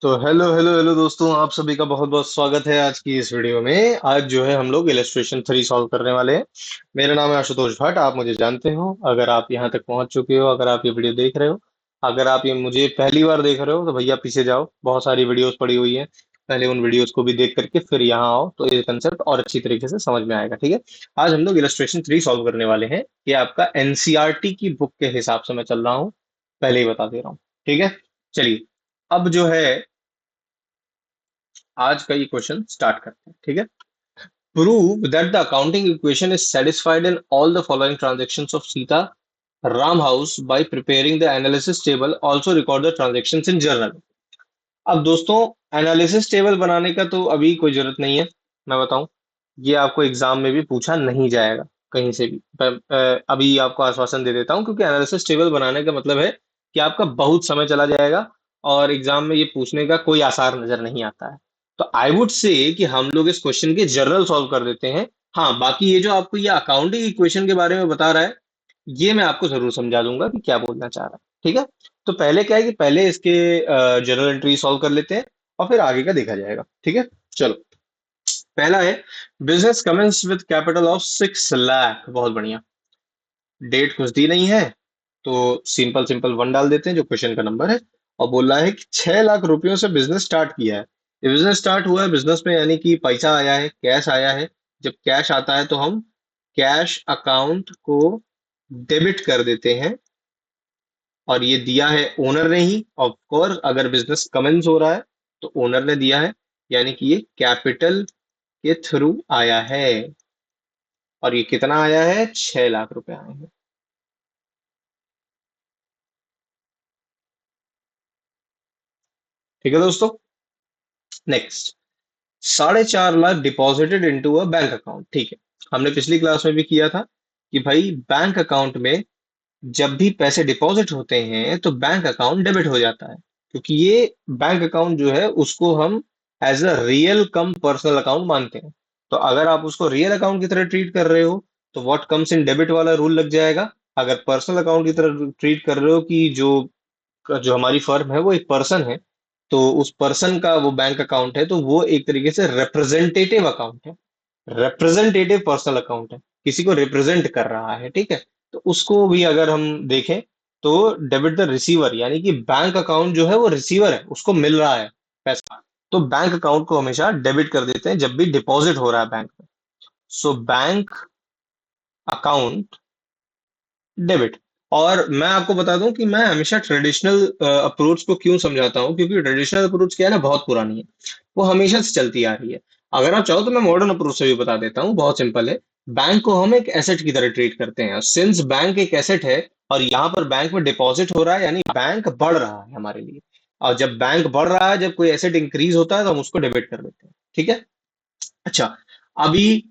तो hello hello hello दोस्तों, आप सभी का बहुत बहुत स्वागत है आज की इस वीडियो में। आज जो है हम लोग इलस्ट्रेशन 3 सॉल्व करने वाले हैं। मेरा नाम है आशुतोष भट्ट, आप मुझे जानते हो। अगर आप यहाँ तक पहुंच चुके हो, अगर आप ये वीडियो देख रहे हो, अगर आप ये मुझे पहली बार देख रहे हो तो भैया पीछे जाओ, बहुत सारी वीडियोस पड़ी हुई हैं। पहले उन वीडियोस को भी देख करके फिर यहाँ आओ तो ये कंसेप्ट और अच्छी तरीके से समझ में आएगा। ठीक है। आज हम लोग इलस्ट्रेशन 3 सॉल्व करने वाले हैं। ये आपका एनसीईआरटी की बुक के हिसाब से मैं चल रहा हूँ, पहले ही बता दे रहा हूँ। ठीक है। चलिए, अब जो है आज का ये क्वेश्चन स्टार्ट करते हैं। ठीक है। Prove that the accounting equation is satisfied in all the following transactions of Sita Ram house by preparing the analysis table, also record the transactions in journal. अब दोस्तों, एनालिसिस टेबल बनाने का तो अभी कोई जरूरत नहीं है। मैं बताऊं, ये आपको एग्जाम में भी पूछा नहीं जाएगा कहीं से भी। अभी आपको आश्वासन दे देता हूं, क्योंकि एनालिसिस टेबल बनाने का मतलब है कि आपका बहुत समय चला जाएगा और एग्जाम में ये पूछने का कोई आसार नजर नहीं आता है। तो आई वुड से कि हम लोग इस क्वेश्चन के जनरल सॉल्व कर देते हैं। हाँ, बाकी ये जो आपको ये अकाउंटिंग इक्वेशन के बारे में बता रहा है, ये मैं आपको जरूर समझा दूंगा कि क्या बोलना चाह रहा है। ठीक है। तो पहले क्या है कि पहले इसके जनरल एंट्री सॉल्व कर लेते हैं और फिर आगे का देखा जाएगा। ठीक है। चलो, पहला है business commences with capital of 6 lakh. बहुत बढ़िया। डेट कुछ दी नहीं है, तो सिंपल सिंपल वन डाल देते हैं जो क्वेश्चन का नंबर है। और बोल रहा है कि 6 लाख रुपयों से बिजनेस स्टार्ट किया है। ये बिजनेस स्टार्ट हुआ है, बिजनेस में यानी कि पैसा आया है, कैश आया है। जब कैश आता है तो हम कैश अकाउंट को डेबिट कर देते हैं। और ये दिया है ओनर ने ही। ऑफ कोर्स, अगर बिजनेस कमेंस हो रहा है तो ओनर ने दिया है, यानी कि ये कैपिटल के थ्रू आया है। और ये कितना आया है? 6 लाख रुपए आए हैं। ठीक है दोस्तों। Next, 4.5 lakh deposited into a bank account. ठीक है। हमने पिछली क्लास में भी किया था कि भाई बैंक अकाउंट में जब भी पैसे डिपॉजिट होते हैं तो बैंक अकाउंट डेबिट हो जाता है, क्योंकि ये बैंक अकाउंट जो है उसको हम as a real cum personal account मानते हैं। तो अगर आप उसको रियल अकाउंट की तरह ट्रीट कर रहे हो तो व्हाट कम्स इन डेबिट वाला रूल लग जाएगा। अगर पर्सनल अकाउंट की तरह ट्रीट कर रहे हो कि जो जो हमारी फर्म है वो एक पर्सन है, तो उस पर्सन का वो बैंक अकाउंट है, तो वो एक तरीके से रिप्रेजेंटेटिव अकाउंट है। रिप्रेजेंटेटिव पर्सनल अकाउंट है, किसी को रिप्रेजेंट कर रहा है। ठीक है। तो उसको भी अगर हम देखें तो डेबिट द रिसीवर, यानी कि बैंक अकाउंट जो है वो रिसीवर है, उसको मिल रहा है पैसा। तो बैंक अकाउंट को हमेशा डेबिट कर देते हैं जब भी डिपॉजिट हो रहा है बैंक में। So bank account debit. और मैं आपको बता दूं कि मैं हमेशा ट्रेडिशनल अप्रोच को क्यों समझाता हूं, क्योंकि ट्रेडिशनल अप्रोच क्या है ना, बहुत पुरानी है, वो हमेशा से चलती आ रही है। अगर आप चाहो तो मैं मॉडर्न अप्रोच से भी बता देता हूँ, बहुत सिंपल है। बैंक को हम एक एसेट की तरह ट्रीट करते हैं। सिंस बैंक एक एसेट है और यहाँ पर बैंक में डिपॉजिट हो रहा है, यानी बैंक बढ़ रहा है हमारे लिए। और जब बैंक बढ़ रहा है, जब कोई एसेट इंक्रीज होता है तो हम उसको डेबिट कर देते हैं। ठीक है। अच्छा, अभी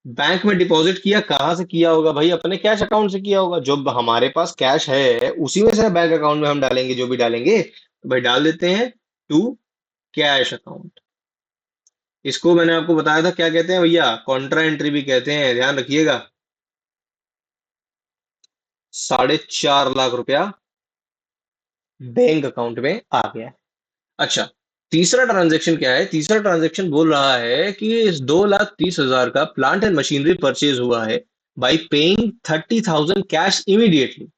बैंक में डिपॉजिट किया, कहाँ से किया होगा भाई? अपने कैश अकाउंट से किया होगा। जो हमारे पास कैश है उसी में से बैंक अकाउंट में हम डालेंगे, जो भी डालेंगे तो भाई डाल देते हैं टू कैश अकाउंट। इसको मैंने आपको बताया था क्या कहते हैं भैया, कॉन्ट्रा एंट्री भी कहते हैं, ध्यान रखिएगा। 4.5 लाख रुपया बैंक अकाउंट में आ गया है। अच्छा, तीसरा ट्रांजैक्शन क्या है? तीसरा ट्रांजैक्शन बोल रहा है कि इस 2,30,000 का प्लांट एंड मशीनरी परचेज हुआ है बाई पेइंग 30,000 कैश इमीडिएटली।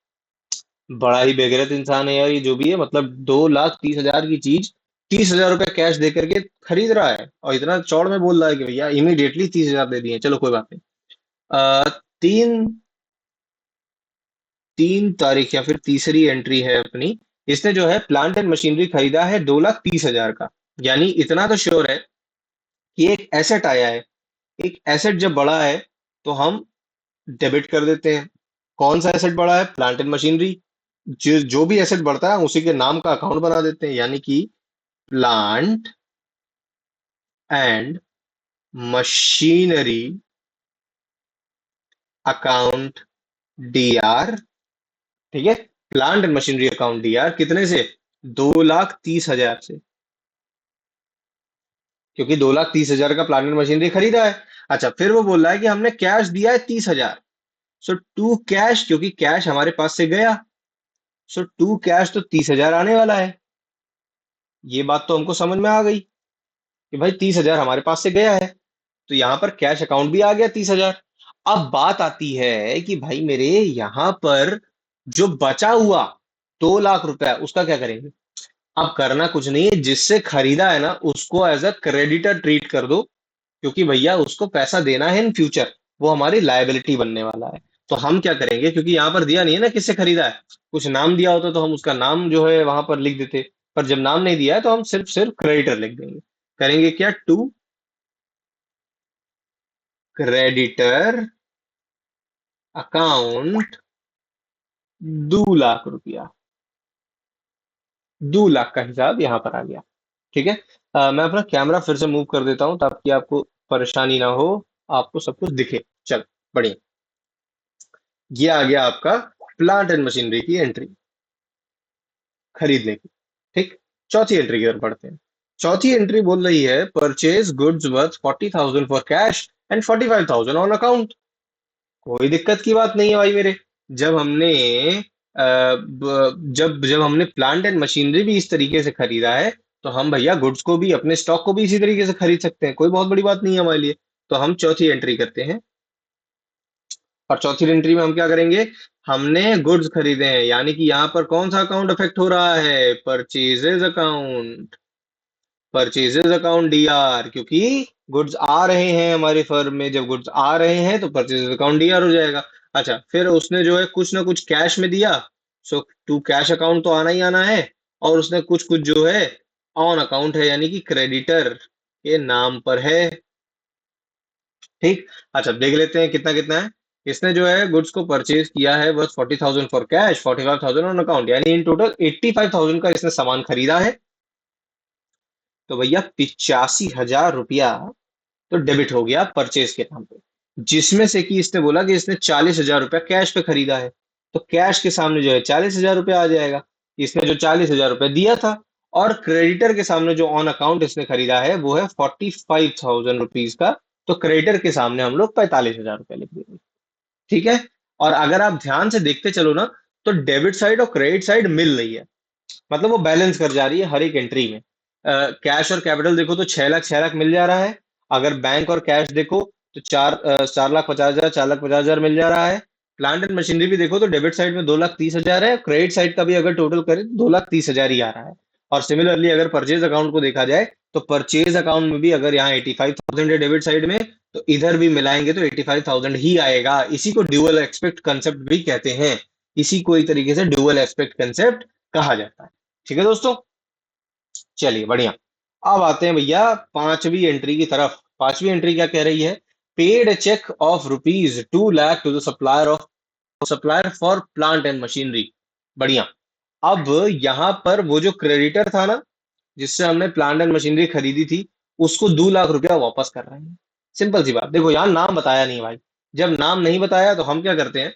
बड़ा ही बेगैरत इंसान है यार ये, जो भी है। मतलब 2,30,000 की चीज 30,000 रुपया कैश दे करके खरीद रहा है, और इतना चौड़ में बोल रहा है कि भैया इमीडिएटली 30,000 दे दिए। चलो कोई बात नहीं। तीन तीन तारीख या फिर तीसरी एंट्री है अपनी। इसने जो है प्लांट एंड मशीनरी खरीदा है 2,30,000 का। यानी इतना तो श्योर है कि एक एसेट आया है। एक एसेट जब बड़ा है तो हम डेबिट कर देते हैं। कौन सा एसेट बड़ा है? Plant and machinery. जो भी एसेट बढ़ता है उसी के नाम का अकाउंट बना देते हैं, यानी कि plant and machinery account D R. ठीक है। Plant and machinery account D R कितने से? 2,30,000 से, क्योंकि 2,30,000 का प्लांट एंड मशीनरी खरीदा है। अच्छा, फिर वो बोल रहा है कि हमने कैश दिया है 30,000। सो टू कैश, क्योंकि कैश हमारे पास से गया, सो टू कैश तो 30,000 आने वाला है। ये बात तो हमको समझ में आ गई कि भाई 30,000 हमारे पास से गया है, तो यहाँ पर कैश अकाउंट भी आ गया 30,000। अब बात आती है कि भाई मेरे यहाँ पर जो बचा हुआ 2 लाख रुपया, उसका क्या करेंगे? अब करना कुछ नहीं है, जिससे खरीदा है ना उसको एज अ क्रेडिटर ट्रीट कर दो, क्योंकि भैया उसको पैसा देना है इन फ्यूचर, वो हमारी लायबिलिटी बनने वाला है। तो हम क्या करेंगे, क्योंकि यहाँ पर दिया नहीं है ना किससे खरीदा है, कुछ नाम दिया होता तो हम उसका नाम जो है वहां पर लिख देते, पर जब नाम नहीं दिया है तो हम सिर्फ सिर्फ क्रेडिटर लिख देंगे। करेंगे क्या, टू क्रेडिटर अकाउंट 2 लाख रुपया। 2 लाख का हिसाब यहाँ पर आ गया। ठीक है। मैं अपना कैमरा फिर से मूव कर देता हूँ ताकि आपको परेशानी ना हो, आपको सब कुछ दिखे। चल, बढ़िया। ये आ गया आपका प्लांट एंड मशीनरी की एंट्री खरीदने की। ठीक। चौथी एंट्री की ओर बढ़ते हैं। चौथी एंट्री बोल रही है purchase goods worth 40,000 for cash and 45,000 on account. कोई दिक्कत की बात नहीं है भाई मेरे। जब हमने जब जब हमने प्लांट एंड मशीनरी भी इस तरीके से खरीदा है, तो हम भैया गुड्स को भी, अपने स्टॉक को भी इसी तरीके से खरीद सकते हैं, कोई बहुत बड़ी बात नहीं है हमारे लिए। तो हम चौथी एंट्री करते हैं, और चौथी एंट्री में हम क्या करेंगे, हमने गुड्स खरीदे हैं, यानी कि यहाँ पर कौन सा अकाउंट अफेक्ट हो रहा है, purchases account. Purchases account DR, क्योंकि गुड्स आ रहे हैं हमारी फर्म में, जब गुड्स आ रहे हैं तो परचेजेज अकाउंट डीआर हो जाएगा। अच्छा, फिर उसने जो है कुछ ना कुछ कैश में दिया, सो टू कैश अकाउंट तो आना ही आना है, और उसने कुछ कुछ जो है ऑन अकाउंट है, यानी कि क्रेडिटर के नाम पर है। ठीक। अच्छा, देख लेते हैं कितना कितना है। इसने जो है गुड्स को परचेज किया है worth 40,000 for cash, 45,000 on account, यानी इन टोटल 85,000 का इसने सामान खरीदा है। तो भैया 85,000 रुपया तो डेबिट हो गया परचेज के नाम पे, जिसमें से कि इसने बोला कि इसने 40,000 रुपया कैश पे खरीदा है, तो कैश के सामने जो है 40,000 रुपया आ जाएगा। इसने जो 40,000 रुपया दिया था, और क्रेडिटर के सामने जो ऑन अकाउंट इसने खरीदा है वो है 45,000 रुपीज का, तो क्रेडिटर के सामने हम लोग 45,000 रुपया लिख देंगे। ठीक है। और अगर आप ध्यान से देखते चलो ना, तो डेबिट साइड और क्रेडिट साइड मिल रही है, मतलब वो बैलेंस कर जा रही है हर एक एंट्री में। कैश और कैपिटल देखो तो 6 लाख 6 लाख मिल जा रहा है। अगर बैंक और कैश देखो तो 4,50,000 4,50,000 मिल जा रहा है। प्लांट एंड मशीनरी भी देखो तो डेबिट साइड में 2,30,000 है, क्रेडिट साइड का भी अगर टोटल करें तो 2,30,000 ही आ रहा है। और सिमिलरली अगर परचेज अकाउंट को देखा जाए, तो परचेज अकाउंट में भी अगर यहाँ 85,000 है डेबिट साइड में, तो इधर भी मिलाएंगे तो 85,000 ही आएगा। इसी को ड्यूअल एक्सपेक्ट कंसेप्ट भी कहते हैं। इसी को एक तरीके से ड्यूअल एक्सपेक्ट कंसेप्ट कहा जाता है। ठीक है दोस्तों। चलिए, बढ़िया। अब आते हैं भैया पांचवी एंट्री की तरफ। पांचवी एंट्री क्या कह रही है, paid cheque of ₹2 lakh to the supplier for plant and machinery. बढ़िया। अब यहां पर वो जो क्रेडिटर था ना, जिससे हमने प्लांट एंड मशीनरी खरीदी थी, उसको 2 लाख रुपया वापस कर रहे हैं। सिंपल सी बात। देखो यहाँ नाम बताया नहीं भाई, जब नाम नहीं बताया तो हम क्या करते हैं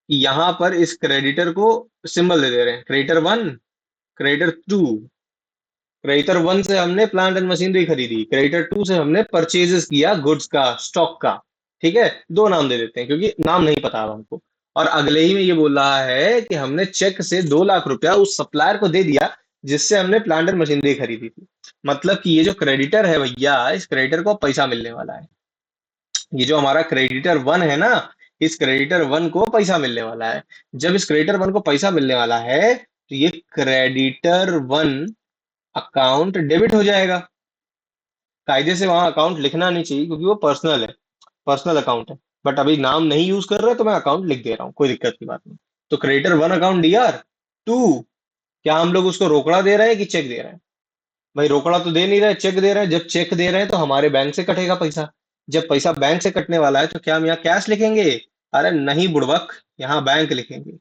कि यहाँ पर इस क्रेडिटर को सिंबल दे दे रहे हैं, क्रेडिटर 1, क्रेडिटर 2। क्रेडिटर 1 से हमने प्लांट एंड मशीनरी खरीदी, क्रेडिटर 2 से हमने परचेजेस किया गुड्स का, स्टॉक का। ठीक है। दो नाम दे देते हैं क्योंकि नाम नहीं पता अब हमको। और अगले ही में ये बोल रहा है कि हमने चेक से 2 लाख रुपया उस सप्लायर को दे दिया, जिससे हमने प्लांट एंड मशीनरी खरीदी थी। मतलब कि ये जो क्रेडिटर है भैया, इस क्रेडिटर को पैसा मिलने वाला है। ये जो हमारा क्रेडिटर 1 है ना, इस क्रेडिटर 1 को पैसा मिलने वाला है। जब इस क्रेडिटर 1 को पैसा मिलने वाला है, तो ये क्रेडिटर 1 अकाउंट डेबिट हो जाएगा। कायदे से वहां अकाउंट लिखना नहीं चाहिए क्योंकि वो पर्सनल है, पर्सनल अकाउंट है। बट अभी नाम नहीं यूज कर रहे तो मैं अकाउंट लिख दे रहा हूँ, कोई दिक्कत की बात नहीं। तो क्रेडिटर 1 अकाउंट DR 2, क्या हम लोग उसको रोकड़ा दे रहे हैं कि चेक दे रहे हैं? भाई रोकड़ा तो दे नहीं रहे, चेक दे रहे हैं। जब चेक दे रहे हैं तो हमारे बैंक से कटेगा पैसा। जब पैसा बैंक से कटने वाला है तो क्या हम यहाँ कैश लिखेंगे? अरे नहीं बुड़बक, यहाँ बैंक लिखेंगे,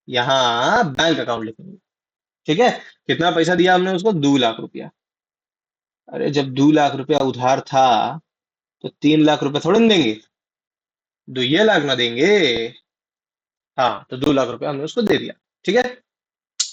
यहाँ बैंक अकाउंट लिखेंगे। ठीक है। कितना पैसा दिया हमने उसको, 2 लाख रुपया। अरे जब 2 लाख रुपया उधार था, तो 3 लाख रुपए थोड़े ना देंगे, 2 लाख ना देंगे। हाँ, तो 2 लाख रुपया हमने उसको दे दिया। ठीक है।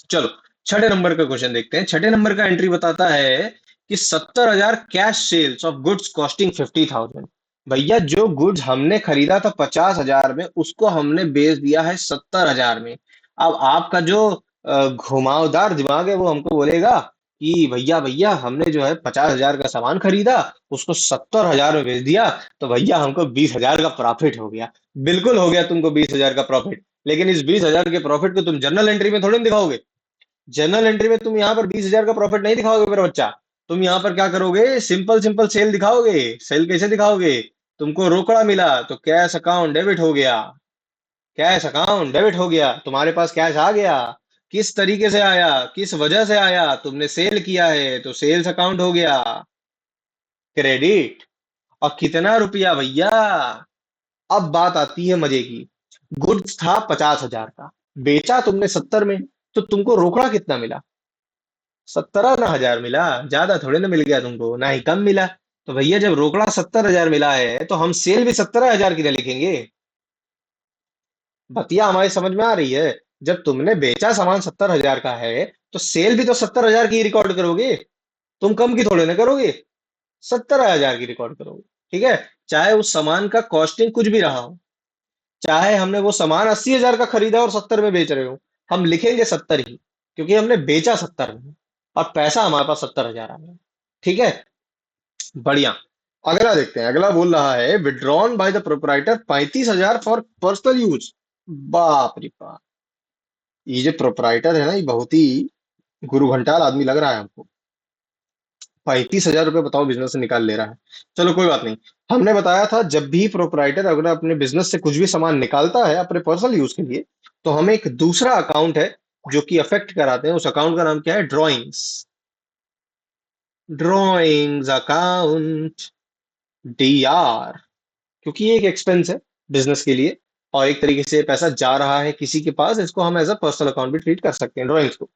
चलो, छठे नंबर का क्वेश्चन देखते हैं। छठे नंबर का एंट्री बताता है कि 70,000 cash sales of goods costing 50,000। भैया जो गुड्स हमने खरीदा था 50,000 में, उसको हमने बेच दिया है 70,000 में। अब आपका जो घुमावदार दिमाग है, वो हमको बोलेगा कि भैया भैया हमने जो है 50,000 का सामान खरीदा, उसको 70,000 में बेच दिया, तो भैया हमको 20,000 का प्रॉफिट हो गया। बिल्कुल हो गया तुमको 20,000 का प्रॉफिट, लेकिन इस 20,000 के प्रॉफिट को तुम जर्नल एंट्री में थोड़ी ना दिखाओगे। जर्नल एंट्री में तुम यहाँ पर 20,000 का प्रॉफिट नहीं दिखाओगे मेरा बच्चा। तुम यहाँ पर क्या करोगे, सिंपल सिंपल सेल दिखाओगे। सेल कैसे दिखाओगे? तुमको रोकड़ा मिला तो कैश अकाउंट डेबिट हो गया, कैश अकाउंट डेबिट हो गया, तुम्हारे पास कैश आ गया। किस तरीके से आया, किस वजह से आया, तुमने सेल किया है तो सेल्स अकाउंट हो गया, क्रेडिट। और कितना रुपया भैया? अब बात आती है मजे की। गुड्स था 50,000 का, बेचा तुमने 70 में, तो तुमको रोकड़ा कितना मिला? 17 ना हजार मिला, ज्यादा थोड़े ना मिल गया तुमको, ना ही कम मिला। तो भैया जब रोकड़ा 70,000 मिला है तो हम सेल भी 17,000 की ना लिखेंगे? बतिया हमारी समझ में आ रही है? जब तुमने बेचा सामान 70,000 का है, तो सेल भी तो 70,000 की रिकॉर्ड करोगे। तुम कम की थोड़े ना करोगे, 70,000 की रिकॉर्ड करोगे। ठीक है? चाहे उस सामान का कॉस्टिंग कुछ भी रहा हो, चाहे हमने वो सामान 80,000 का खरीदा और 70 में बेच रहे हो, हम लिखेंगे 70 ही, क्योंकि हमने बेचा 70 में और पैसा हमारे पास 70,000 आ गया। ठीक है? बढ़िया। अगला देखते हैं, अगला बोल रहा है withdrawn by the proprietor 35,000 for personal use. बाप रे बाप, ये जो प्रोपराइटर है ना, ये बहुत ही गुरु घंटाल आदमी लग रहा है हमको। 35,000 रुपये बताओ बिजनेस से निकाल ले रहा है। चलो कोई बात नहीं। हमने बताया था जब भी प्रोपराइटर अगर अपने बिजनेस से कुछ भी सामान निकालता है अपने पर्सनल यूज के लिए, तो हमें एक दूसरा अकाउंट है जो कि अफेक्ट कराते हैं। उस अकाउंट का नाम क्या है? ड्रॉइंग्स। Drawings account, DR। क्योंकि ये एक एक्सपेंस है बिजनेस के लिए, और एक तरीके से पैसा जा रहा है किसी के पास, इसको हम एज अ पर्सनल अकाउंट भी ट्रीट कर सकते हैं ड्रॉइंग्स को।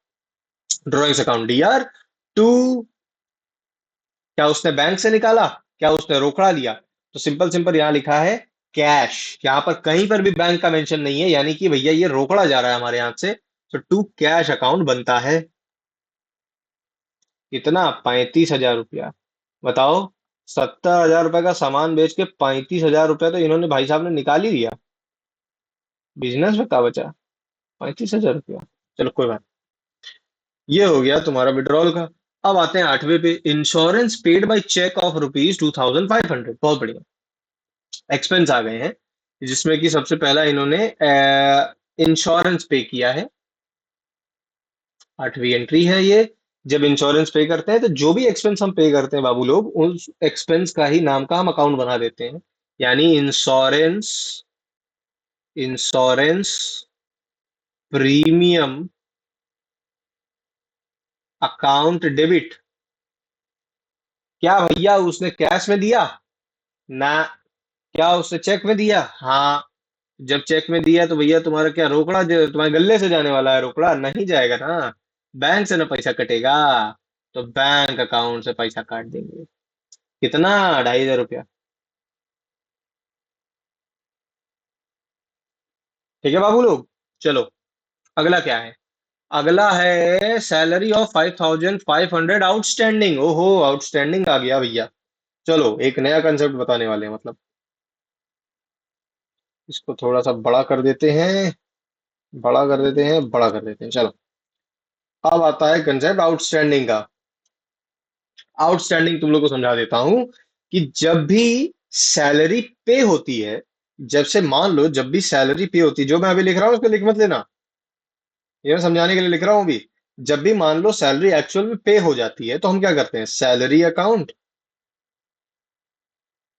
Drawings account DR to. क्या उसने बैंक से निकाला, क्या उसने रोकड़ा लिया? तो सिंपल सिंपल यहाँ लिखा है कैश। यहाँ पर कहीं पर भी बैंक का मेंशन नहीं है, यानी कि भैया ये रोकड़ा जा रहा है हमारे हाथ से, तो टू कैश अकाउंट बनता है। कितना? 35,000 रुपया। बताओ, 70,000 रुपए का सामान बेच के 35,000 रुपया तो इन्होंने, भाई साहब ने निकाल ही लिया। बिजनेस में क्या बचा? 35,000 रुपया। चलो कोई बात। ये हो गया तुम्हारा विड्रॉल का। अब आते हैं 8वें पे, insurance paid by cheque of ₹2,500। बहुत बढ़िया। एक्सपेंस आ गए हैं, जिसमें कि सबसे पहला इन्होंने इंश्योरेंस पे किया है। 8वीं एंट्री है ये। जब इंश्योरेंस पे करते हैं तो जो भी एक्सपेंस हम पे करते हैं बाबू लोग, उस एक्सपेंस का ही नाम का हम अकाउंट बना देते हैं। यानी insurance, insurance premium account debit. क्या भैया उसने कैश में दिया? ना। क्या उसने चेक में दिया? हाँ। जब चेक में दिया तो भैया तुम्हारा क्या रोकड़ा तुम्हारे गले से जाने वाला है? रोकड़ा नहीं जाएगा ना, बैंक से ना पैसा कटेगा। तो बैंक अकाउंट से पैसा काट देंगे। कितना? 2,500 रुपया। ठीक है बाबू लोग। चलो, अगला क्या है? अगला है सैलरी ऑफ 5,500 आउटस्टैंडिंग। ओहो, आउटस्टैंडिंग आ गया भैया। चलो एक नया कंसेप्ट बताने वाले हैं, मतलब इसको थोड़ा सा बड़ा कर देते हैं, बड़ा कर देते हैं, बड़ा कर देते हैं। चलो, अब आता है कंसेप्ट आउटस्टैंडिंग का। आउटस्टैंडिंग तुम लोग को समझा देता हूं कि जब भी सैलरी पे होती है, जब से मान लो जब भी सैलरी पे होती है, जो मैं अभी लिख रहा हूं उसको लिख मत लेना, ये मैं समझाने के लिए लिख रहा हूं अभी। जब भी मान लो सैलरी एक्चुअल में पे हो जाती है, तो हम क्या करते हैं? सैलरी अकाउंट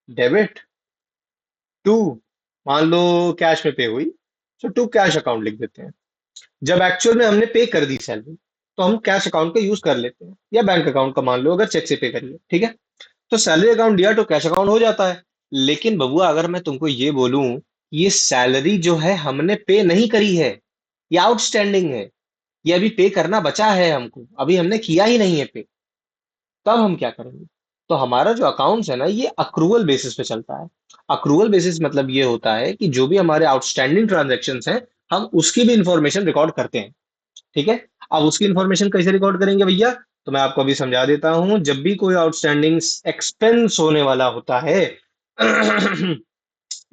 डेबिट टू, मान लो कैश में पे हुई, तो टू कैश अकाउंट लिख देते हैं। जब एक्चुअल में हमने पे कर दी सैलरी, तो हम कैश अकाउंट का यूज कर लेते हैं, या बैंक अकाउंट का मान लो अगर चेक से पे करिए। ठीक है? तो सैलरी अकाउंट दिया तो कैश अकाउंट हो जाता है। लेकिन बबुआ अगर मैं तुमको ये बोलूं, ये सैलरी जो है हमने पे नहीं करी है, ये आउटस्टैंडिंग है, ये अभी पे करना बचा है हमको, अभी हमने किया ही नहीं है पे, तब हम क्या करेंगे? तो हमारा जो अकाउंट्स है ना, ये अक्रूवल बेसिस पे चलता है। अक्रूवल बेसिस मतलब ये होता है कि जो भी हमारे आउटस्टैंडिंग ट्रांजेक्शन्स हैं, हम उसकी भी इंफॉर्मेशन रिकॉर्ड करते हैं। ठीक है? अब उसकी इंफॉर्मेशन कैसे रिकॉर्ड करेंगे भैया? तो मैं आपको अभी समझा देता हूं। जब भी कोई आउटस्टैंडिंग एक्सपेंस होने वाला होता है,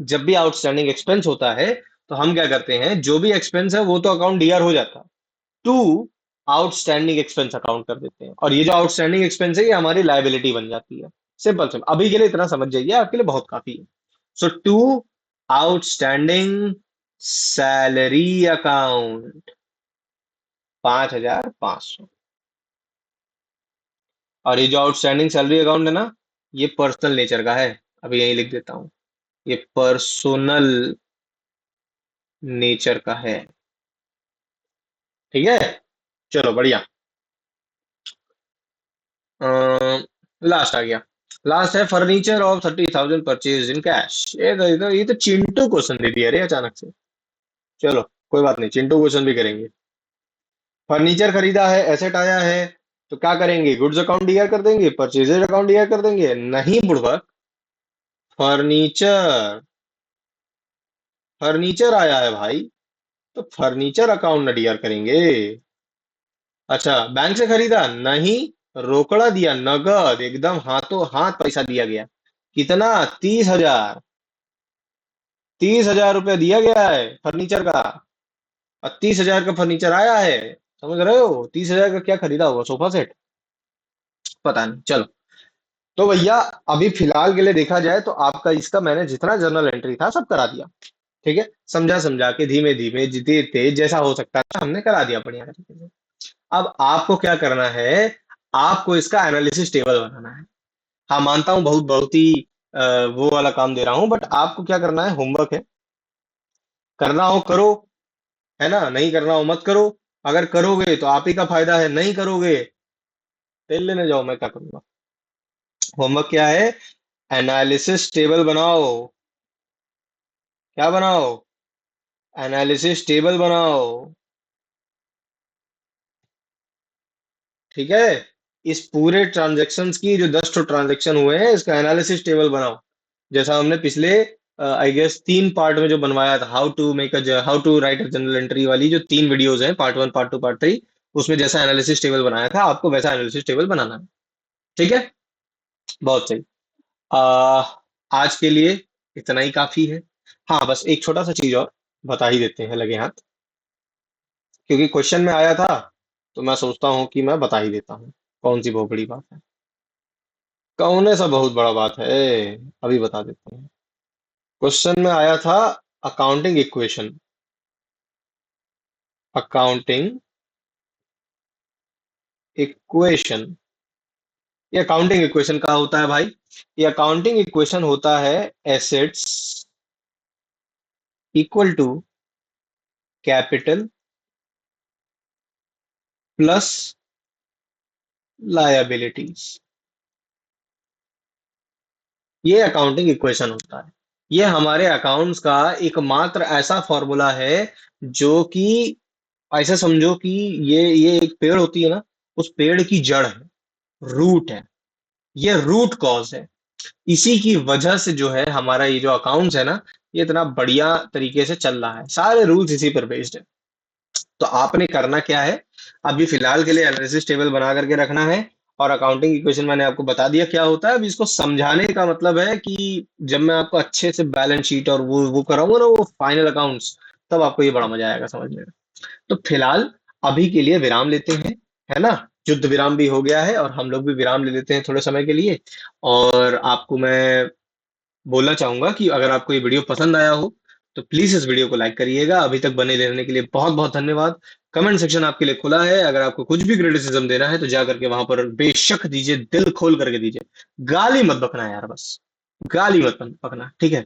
जब भी आउटस्टैंडिंग एक्सपेंस होता है, तो हम क्या करते हैं? जो भी एक्सपेंस है वो तो अकाउंट DR हो जाता है, टू आउटस्टैंडिंग एक्सपेंस अकाउंट कर देते हैं, और ये जो आउटस्टैंडिंग एक्सपेंस है ये हमारी लायबिलिटी बन जाती है। सिंपल सिंपल, अभी के लिए इतना समझ जाइए, आपके लिए बहुत काफी है। सो टू आउटस्टैंडिंग सैलरी अकाउंट 5,500। और ये जो आउटस्टैंडिंग सैलरी अकाउंट है ना, ये पर्सनल नेचर का है। अभी यही लिख देता हूं, ये पर्सनल नेचर का है। ठीक है, चलो बढ़िया। लास्ट आ गया। लास्ट है furniture of 30,000 purchase in cash. ये तो चिंटू क्वेश्चन दे दिया रे अचानक से। चलो कोई बात नहीं, चिंटू क्वेश्चन भी करेंगे। फर्नीचर खरीदा है, एसेट आया है, तो क्या करेंगे? गुड्स अकाउंट डीआर कर देंगे, परचेजेज अकाउंट डीआर कर देंगे? नहीं बुड़बक, फर्नीचर, फर्नीचर आया है भाई, तो फर्नीचर अकाउंट न डीआर करेंगे। अच्छा, बैंक से खरीदा? नहीं, रोकड़ा दिया, नगद एकदम हाथों हाथ पैसा दिया गया। कितना? 30,000। 30,000 रुपया दिया गया है फर्नीचर का, और 30,000 का फर्नीचर आया है। समझ रहे हो? 30,000 का क्या खरीदा होगा? Sofa set? पता नहीं, चलो। तो भैया, अभी फिलहाल के लिए देखा जाए तो आपका इसका मैंने जितना जर्नल एंट्री था सब करा दिया। ठीक है, समझा समझा के धीमे धीमे जितने तेज जैसा हो सकता था हमने करा दिया बढ़िया तरीके से। अब आपको क्या करना है? आपको इसका एनालिसिस टेबल बनाना है। हाँ मानता हूँ, बहुत बहुत ही वो वाला काम दे रहा हूँ, बट आपको क्या करना है? होमवर्क है, करना हो करो, है ना? नहीं करना हो मत करो। अगर करोगे तो आप ही का फायदा है, नहीं करोगे तेल लेने जाओ, मैं क्या करूंगा? होमवर्क क्या है? एनालिसिस टेबल बनाओ। क्या बनाओ? एनालिसिस टेबल बनाओ। ठीक है, इस पूरे ट्रांजैक्शंस की जो 10 ट्रांजैक्शन हुए हैं इसका एनालिसिस टेबल बनाओ। जैसा हमने पिछले आई गेस 3 पार्ट में जो बनवाया था, how to write a journal entry वाली जो 3 वीडियोज हैं, पार्ट 1, पार्ट 2, पार्ट 3, उसमें जैसा एनालिसिस टेबल बनाया था आपको वैसा एनालिसिस टेबल बनाना है। ठीक है, बहुत सही। आ, आज के लिए इतना ही काफी है। हाँ बस एक छोटा सा चीज और बता ही देते हैं लगे हाथ, क्योंकि क्वेश्चन में आया था, तो मैं सोचता हूँ कि मैं बता ही देता हूँ। कौन सी बहुत बड़ी बात है? कौन सा बहुत बड़ा बात है? अभी बता देता हूँ। क्वेश्चन में आया था अकाउंटिंग इक्वेशन। अकाउंटिंग इक्वेशन, ये अकाउंटिंग इक्वेशन का होता है भाई। ये अकाउंटिंग इक्वेशन होता है assets equal to capital plus liabilities. ये अकाउंटिंग इक्वेशन होता है। ये हमारे अकाउंट्स का एकमात्र ऐसा फॉर्मूला है जो कि, ऐसा समझो कि ये एक पेड़ होती है ना, उस पेड़ की जड़ है, रूट है। ये रूट कॉज है। इसी की वजह से जो है हमारा ये जो अकाउंट्स है ना, ये इतना बढ़िया तरीके से चल रहा है। सारे रूल्स इसी पर बेस्ड है। तो आपने करना क्या है? अभी फिलहाल के लिए एनालिसिस टेबल बना करके रखना है, और अकाउंटिंग इक्वेशन मैंने आपको बता दिया क्या होता है। अब इसको समझाने का मतलब है कि जब मैं आपको अच्छे से बैलेंस शीट और वो कराऊंगा ना, वो फाइनल अकाउंट्स, तब आपको ये बड़ा मजा आएगा समझने में। तो फिलहाल अभी के लिए विराम लेते हैं, है ना? युद्ध विराम भी हो गया है, और हम लोग भी विराम ले लेते हैं थोड़े समय के लिए। और आपको मैं बोलना चाहूंगा कि अगर आपको ये वीडियो पसंद आया हो तो प्लीज इस वीडियो को लाइक करिएगा। अभी तक बने रहने के लिए बहुत बहुत धन्यवाद। कमेंट सेक्शन आपके लिए खुला है, अगर आपको कुछ भी क्रिटिसिज्म देना है तो जा करके वहां पर बेशक दीजिए, दिल खोल करके दीजिए। गाली मत बकना यार, बस गाली मत बकना, ठीक है?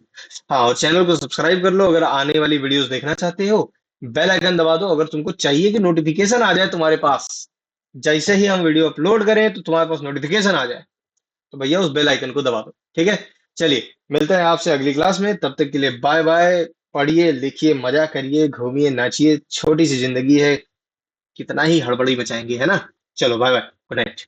हाँ, और चैनल को सब्सक्राइब कर लो अगर आने वाली वीडियोस देखना चाहते हो। बेल आइकन दबा दो अगर तुमको चाहिए कि नोटिफिकेशन आ जाए तुम्हारे पास, जैसे ही हम वीडियो अपलोड करें तो तुम्हारे पास नोटिफिकेशन आ जाए, तो भैया उस बेल आइकन को दबा दो। ठीक है, चलिए मिलते हैं आपसे अगली क्लास में, तब तक के लिए बाय बाय। पढ़िए लिखिए मजा करिए घूमिए नाचिए, छोटी सी जिंदगी है, कितना ही हड़बड़ी मचाएंगे, है ना? चलो बाय बाय, गुड नाइट।